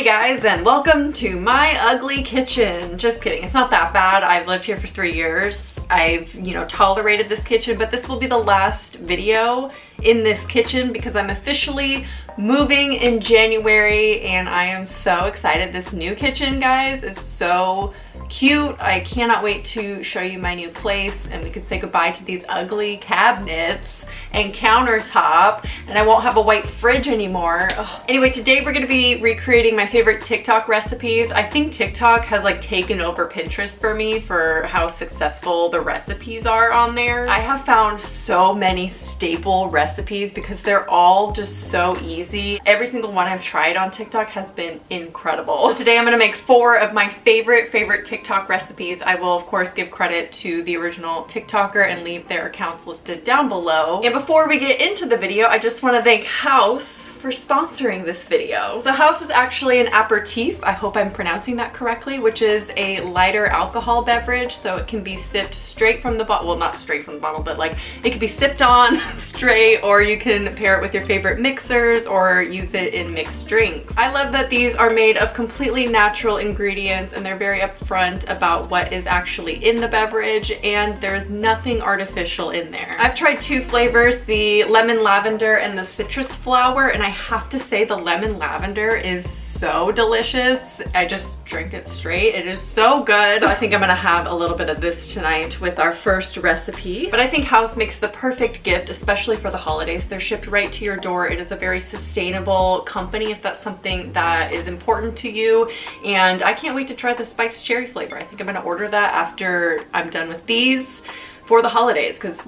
guys, and welcome to my ugly kitchen. Just kidding, it's not that bad. I've lived here for 3 years. I've, tolerated this kitchen, but this will be the last video in this kitchen because I'm officially moving in January and I am so excited. This new kitchen, guys, is so cute. I cannot wait to show you my new place and we can say goodbye to these ugly cabinets and countertop, and I won't have a white fridge anymore. Ugh. Anyway, today we're gonna be recreating my favorite TikTok recipes. I think TikTok has like taken over Pinterest for me for how successful the recipes are on there. I have found so many staple recipes because they're all just so easy. Every single one I've tried on TikTok has been incredible. So today I'm gonna make 4 of my favorite TikTok recipes. I will of course give credit to the original TikToker and leave their accounts listed down below. And before we get into the video, I just want to thank House for sponsoring this video. So House is actually an aperitif, I hope I'm pronouncing that correctly, which is a lighter alcohol beverage, so it can be sipped straight from the bottle. Well, not straight from the bottle, but like it can be sipped on straight, or you can pair it with your favorite mixers or use it in mixed drinks. I love that these are made of completely natural ingredients and they're very upfront about what is actually in the beverage, and there's nothing artificial in there. I've tried 2 flavors, the lemon lavender and the citrus flower, and I have to say the lemon lavender is so delicious. I just drink it straight. It is so good. So I think I'm gonna have a little bit of this tonight with our first recipe. But I think House makes the perfect gift, especially for the holidays. They're shipped right to your door. It is a very sustainable company if that's something that is important to you. And I can't wait to try the spiced cherry flavor. I think I'm gonna order that after I'm done with these for the holidays, because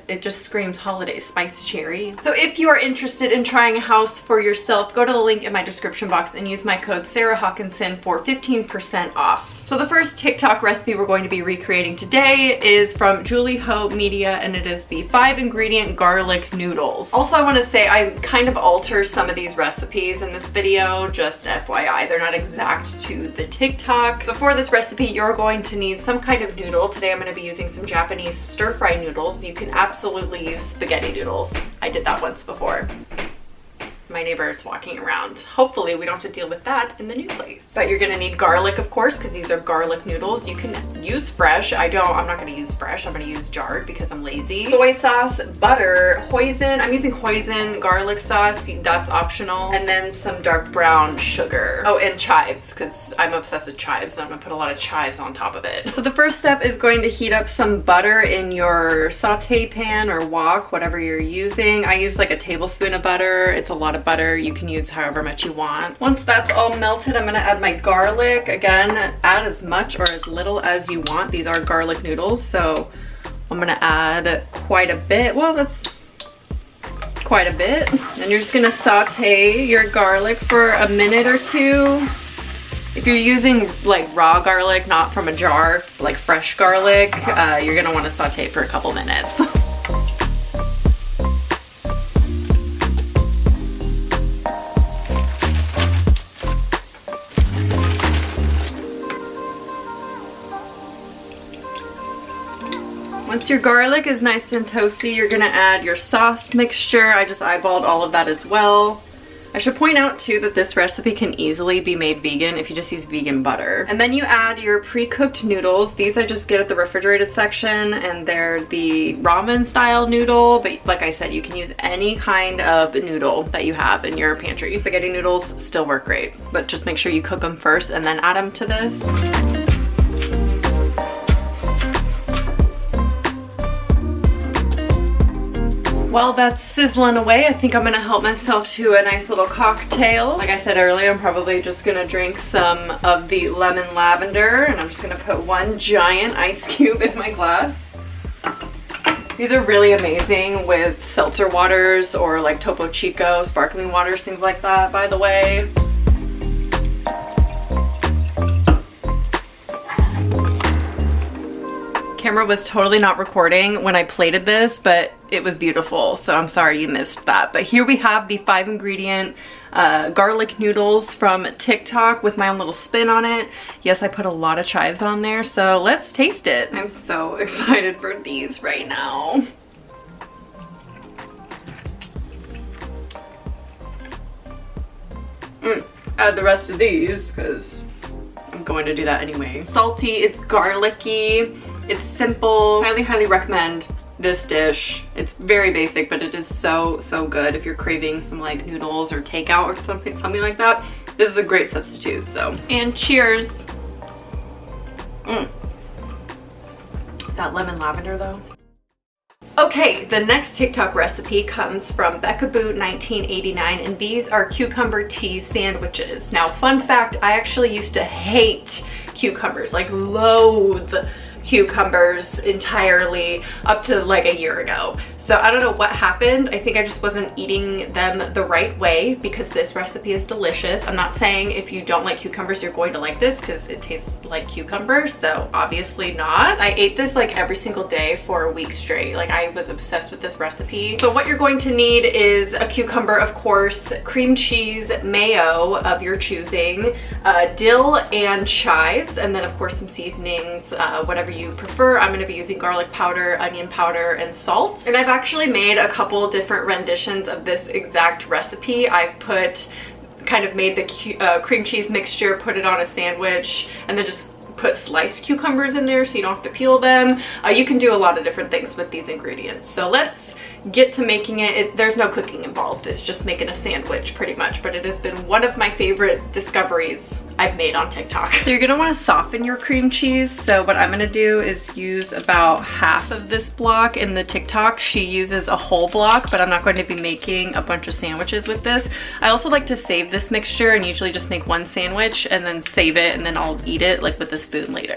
it just screams holidays, spiced cherry. So if you are interested in trying House for yourself, go to the link in my description box and use my code sarahhawkinson for 15% off. So the first TikTok recipe we're going to be recreating today is from juliehomedia, and it is the 5-ingredient garlic noodles. Also, I want to say I kind of alter some of these recipes in this video, just FYI. They're not exact to the TikTok. So for this recipe, you're going to need some kind of noodle. Today I'm going to be using some Japanese stir-fry noodles. You can absolutely use spaghetti noodles. I did that once before. My neighbor is walking around. Hopefully we don't have to deal with that in the new place. But you're gonna need garlic, of course, because these are garlic noodles. You can use fresh. I'm not gonna use fresh. I'm gonna use jarred because I'm lazy. Soy sauce, butter, hoisin. I'm using hoisin garlic sauce. That's optional. And then some dark brown sugar. Oh, and chives, because I'm obsessed with chives. So I'm gonna put a lot of chives on top of it. So the first step is going to heat up some butter in your saute pan or wok, whatever you're using. I use like a tablespoon of butter. It's a lot of butter. You can use however much you want. Once that's all melted, I'm gonna add my garlic. Again, add as much or as little as you want. These are garlic noodles, so I'm gonna add quite a bit. Well, that's quite a bit. And you're just gonna saute your garlic for a minute or 2. If you're using like raw garlic, not from a jar, like fresh garlic, you're gonna wanna saute for a couple minutes. Once your garlic is nice and toasty, you're gonna add your sauce mixture. I just eyeballed all of that as well. I should point out too that this recipe can easily be made vegan if you just use vegan butter. And then you add your pre-cooked noodles. These I just get at the refrigerated section, and they're the ramen style noodle, but like I said, you can use any kind of noodle that you have in your pantry. Spaghetti noodles still work great, but just make sure you cook them first and then add them to this. While that's sizzling away, I think I'm gonna help myself to a nice little cocktail. Like I said earlier, I'm probably just gonna drink some of the lemon lavender, and I'm just gonna put 1 giant ice cube in my glass. These are really amazing with seltzer waters or like Topo Chico, sparkling waters, things like that, by the way. Camera was totally not recording when I plated this, but it was beautiful, so I'm sorry you missed that. But here we have the 5-ingredient garlic noodles from TikTok with my own little spin on it. Yes, I put a lot of chives on there, so let's taste it. I'm so excited for these right now. add the rest of these because I'm going to do that anyway. Salty, it's garlicky, it's simple. Highly, highly recommend this dish. It's very basic, but it is so, so good if you're craving some like noodles or takeout or something like that. This is a great substitute, so. And cheers. That lemon lavender though. Okay, the next TikTok recipe comes from Beckaboo1989, and these are cucumber tea sandwiches. Now, fun fact, I actually used to hate cucumbers, like loathe cucumbers entirely up to like a year ago. So I don't know what happened. I think I just wasn't eating them the right way because this recipe is delicious. I'm not saying if you don't like cucumbers, you're going to like this because it tastes like cucumbers. So obviously not. I ate this like every single day for a week straight. Like I was obsessed with this recipe. So what you're going to need is a cucumber, of course, cream cheese, mayo of your choosing, dill and chives, and then of course some seasonings, whatever you prefer. I'm going to be using garlic powder, onion powder, and salt. And I've actually made a couple different renditions of this exact recipe. I've kind of made the cream cheese mixture, put it on a sandwich, and then just put sliced cucumbers in there so you don't have to peel them. You can do a lot of different things with these ingredients. So let's get to making it. There's no cooking involved. It's just making a sandwich pretty much, but it has been one of my favorite discoveries I've made on TikTok. So you're gonna wanna soften your cream cheese. So what I'm gonna do is use about half of this block. In the TikTok, she uses a whole block, but I'm not going to be making a bunch of sandwiches with this. I also like to save this mixture and usually just make one sandwich and then save it, and then I'll eat it like with a spoon later.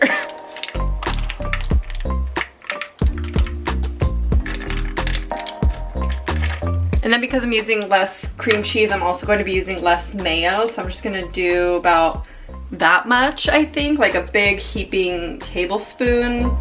And then because I'm using less cream cheese, I'm also going to be using less mayo. So I'm just gonna do about that much, I think, like a big heaping tablespoon.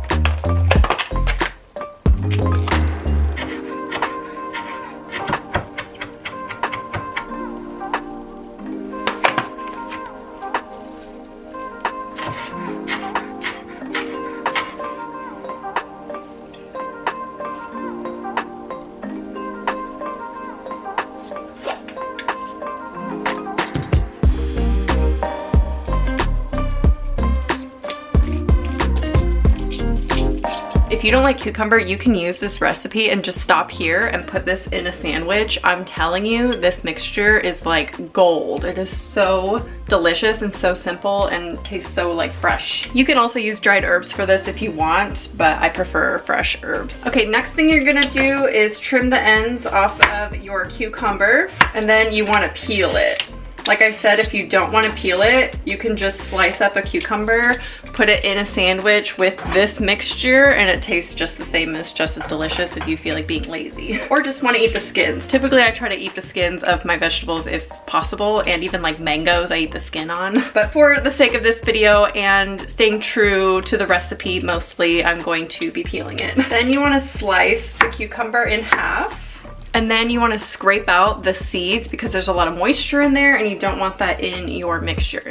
If you don't like cucumber, you can use this recipe and just stop here and put this in a sandwich. I'm telling you, this mixture is like gold. It is so delicious and so simple and tastes so like fresh. You can also use dried herbs for this if you want, but I prefer fresh herbs. Okay, next thing you're gonna do is trim the ends off of your cucumber, and then you wanna peel it. Like I said, if you don't want to peel it, you can just slice up a cucumber, put it in a sandwich with this mixture, and it tastes just the same. It's just as delicious if you feel like being lazy. Or just want to eat the skins. Typically, I try to eat the skins of my vegetables if possible, and even like mangoes, I eat the skin on. But for the sake of this video and staying true to the recipe mostly, I'm going to be peeling it. Then you want to slice the cucumber in half. And then you want to scrape out the seeds because there's a lot of moisture in there and you don't want that in your mixture.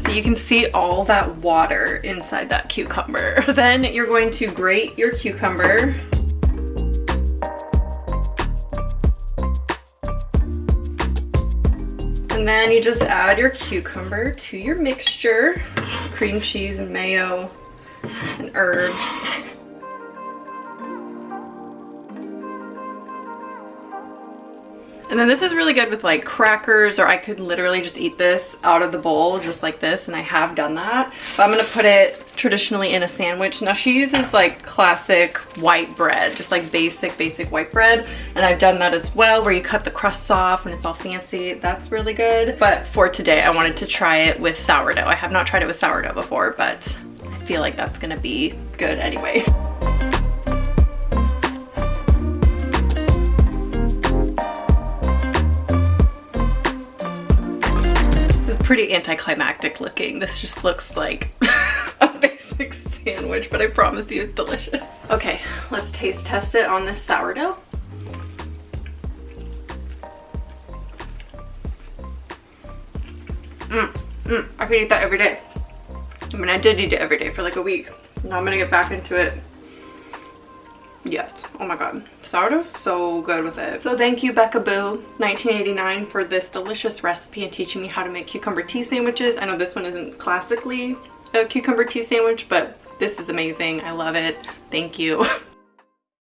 So you can see all that water inside that cucumber. So then you're going to grate your cucumber. And then you just add your cucumber to your mixture, cream cheese and mayo and herbs. And then this is really good with like crackers, or I could literally just eat this out of the bowl just like this, and I have done that. But I'm gonna put it traditionally in a sandwich. Now she uses like classic white bread, just like basic white bread, and I've done that as well, where you cut the crusts off and it's all fancy. That's really good. But for today, I wanted to try it with sourdough. I have not tried it with sourdough before, but I feel like that's gonna be good anyway. Pretty anticlimactic looking. This just looks like a basic sandwich, but I promise you it's delicious. Okay, let's taste test it on this sourdough. I could eat that every day. I mean, I did eat it every day for like a week. Now I'm gonna get back into it. Yes, oh my God, Sourdough's so good with it. So thank you, Becca Boo 1989 for this delicious recipe and teaching me how to make cucumber tea sandwiches. I know this one isn't classically a cucumber tea sandwich, but this is amazing. I love it. Thank you.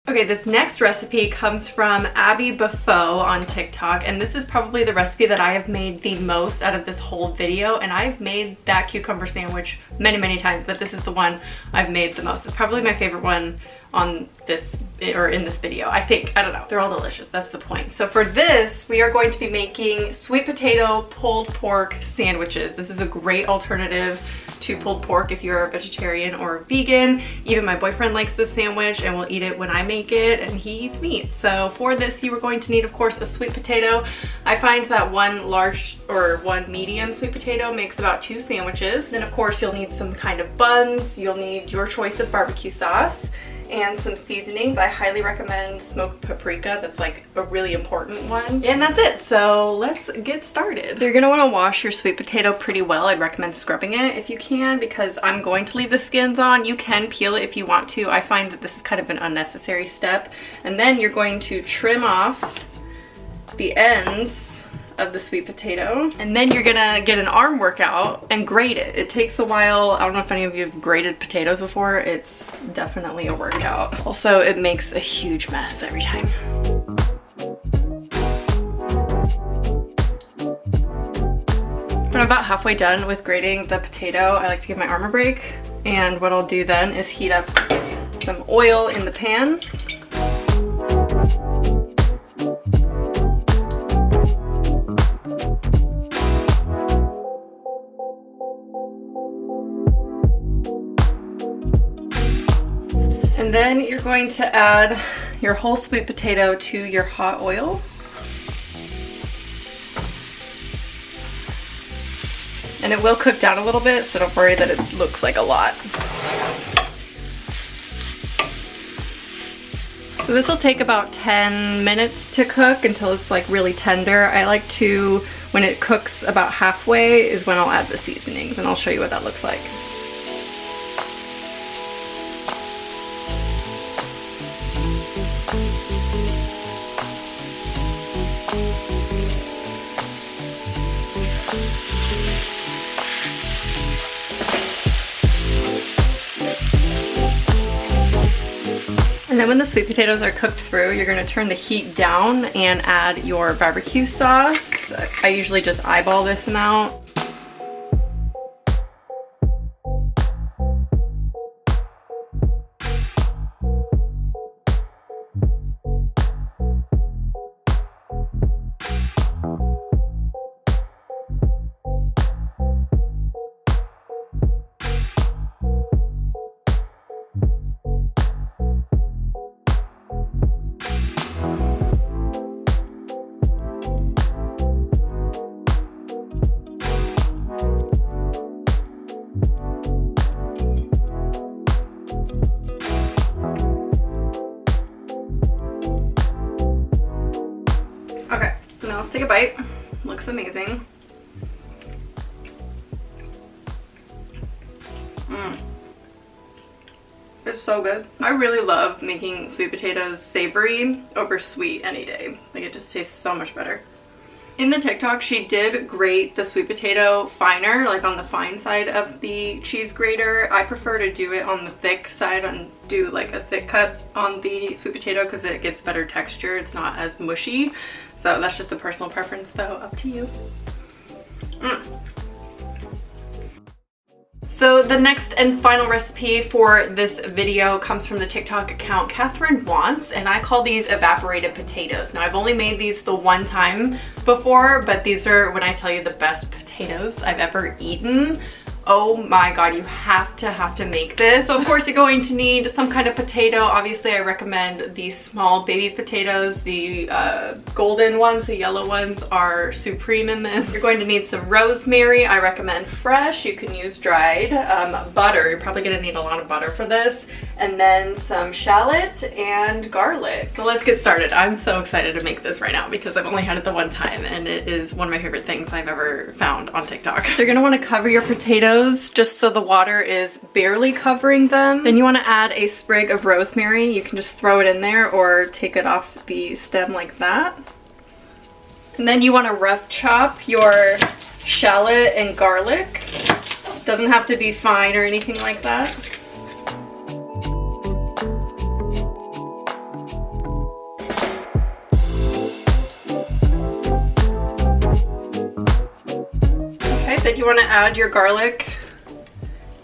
Okay, this next recipe comes from abbybaffoe on TikTok, and this is probably the recipe that I have made the most out of this whole video, and I've made that cucumber sandwich many times, but this is the one I've made the most. It's probably my favorite one on this, or in this video, I think. I don't know, they're all delicious, that's the point. So for this, we are going to be making sweet potato pulled pork sandwiches. This is a great alternative to pulled pork if you're a vegetarian or a vegan. Even my boyfriend likes this sandwich and will eat it when I make it, and he eats meat. So for this, you are going to need, of course, a sweet potato. I find that one large or one medium sweet potato makes about 2 sandwiches. Then of course you'll need some kind of buns, you'll need your choice of barbecue sauce, and some seasonings. I highly recommend smoked paprika. That's like a really important one. And that's it. So let's get started. So you're gonna wanna wash your sweet potato pretty well. I'd recommend scrubbing it if you can, because I'm going to leave the skins on. You can peel it if you want to. I find that this is kind of an unnecessary step. And then you're going to trim off the ends of the sweet potato, and then you're gonna get an arm workout and grate it. It takes a while. I don't know if any of you have grated potatoes before. It's definitely a workout. Also, it makes a huge mess every time. When I'm about halfway done with grating the potato, I like to give my arm a break, and what I'll do then is heat up some oil in the pan. And then you're going to add your whole sweet potato to your hot oil. And it will cook down a little bit, so don't worry that it looks like a lot. So this will take about 10 minutes to cook until it's like really tender. I like to, when it cooks about halfway is when I'll add the seasonings, and I'll show you what that looks like. And then when the sweet potatoes are cooked through, you're gonna turn the heat down and add your barbecue sauce. I usually just eyeball this amount. Okay, now let's take a bite. Looks amazing. It's so good. I really love making sweet potatoes savory over sweet any day. Like, it just tastes so much better. In the TikTok, she did grate the sweet potato finer, like on the fine side of the cheese grater. I prefer to do it on the thick side and do like a thick cut on the sweet potato because it gives better texture. It's not as mushy. So that's just a personal preference though, up to you. So the next and final recipe for this video comes from the TikTok account katherinewants, and I call these evaporated potatoes. Now, I've only made these the one time before, but these are, when I tell you, the best potatoes I've ever eaten. Oh my god, you have to make this. So of course you're going to need some kind of potato. Obviously I recommend these small baby potatoes. The golden ones, the yellow ones are supreme in this. You're going to need some rosemary. I recommend fresh. You can use dried. Butter, you're probably gonna need a lot of butter for this. And then some shallot and garlic. So let's get started. I'm so excited to make this right now because I've only had it the one time and it is one of my favorite things I've ever found on TikTok. So you're gonna wanna cover your potatoes potatoes just so the water is barely covering them. Then you want to add a sprig of rosemary. You can just throw it in there or take it off the stem like that. And then you want to rough chop your shallot and garlic. Doesn't have to be fine or anything like that. Then you want to add your garlic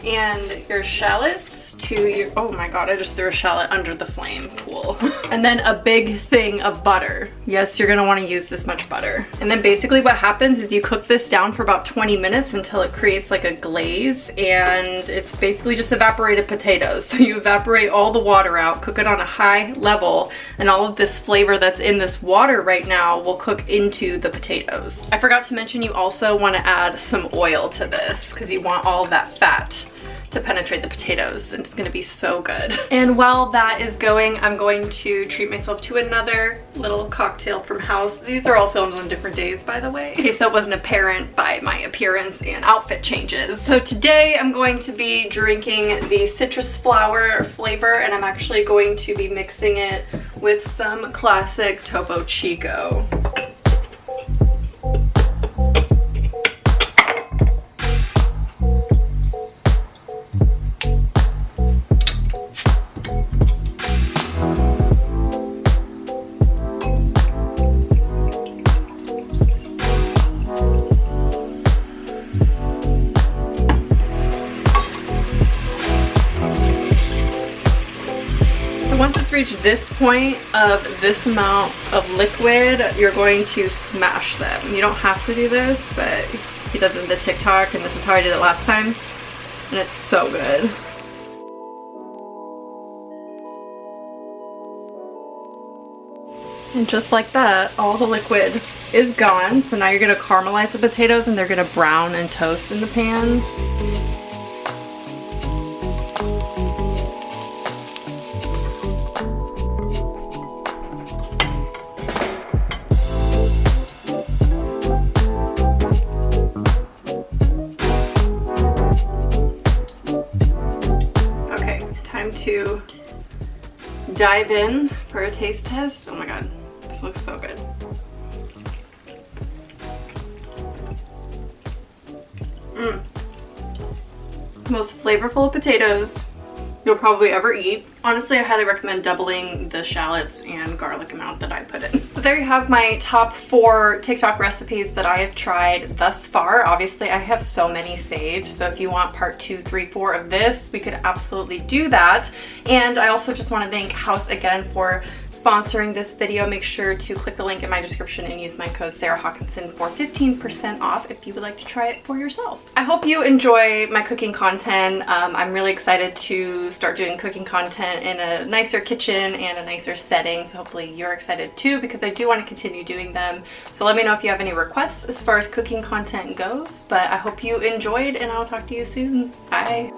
and your shallots to your, oh my god, I just threw a shallot under the flame, cool. And then a big thing of butter. Yes, you're gonna want to use this much butter. And then basically what happens is you cook this down for about 20 minutes until it creates like a glaze, and it's basically just evaporated potatoes. So you evaporate all the water out, cook it on a high level, and all of this flavor that's in this water right now will cook into the potatoes. I forgot to mention you also want to add some oil to this because you want all of that fat to penetrate the potatoes, and it's gonna be so good. And while that is going, I'm going to treat myself to another little cocktail from house. These are all filmed on different days, by the way, in case that wasn't apparent by my appearance and outfit changes. So today I'm going to be drinking the citrus flower flavor, and I'm actually going to be mixing it with some classic Topo Chico. Once it's reached this point of this amount of liquid, you're going to smash them. You don't have to do this, but he does it in the TikTok, and this is how I did it last time, and it's so good. And just like that, all the liquid is gone. So now you're gonna caramelize the potatoes, and they're gonna brown and toast in the pan. To dive in for a taste test. Oh my god, this looks so good. Most flavorful potatoes you'll probably ever eat. Honestly, I highly recommend doubling the shallots and garlic amount that I put in. So there you have my top 4 TikTok recipes that I have tried thus far. Obviously, I have so many saved, so if you want part 2, 3, 4 of this, we could absolutely do that. And I also just want to thank House again for sponsoring this video. Make sure to click the link in my description and use my code sarahhawkinson for 15% off if you would like to try it for yourself. I hope you enjoy my cooking content. I'm really excited to start doing cooking content in a nicer kitchen and a nicer setting, so hopefully you're excited too, because I do want to continue doing them. So let me know if you have any requests as far as cooking content goes, but I hope you enjoyed, and I'll talk to you soon. Bye.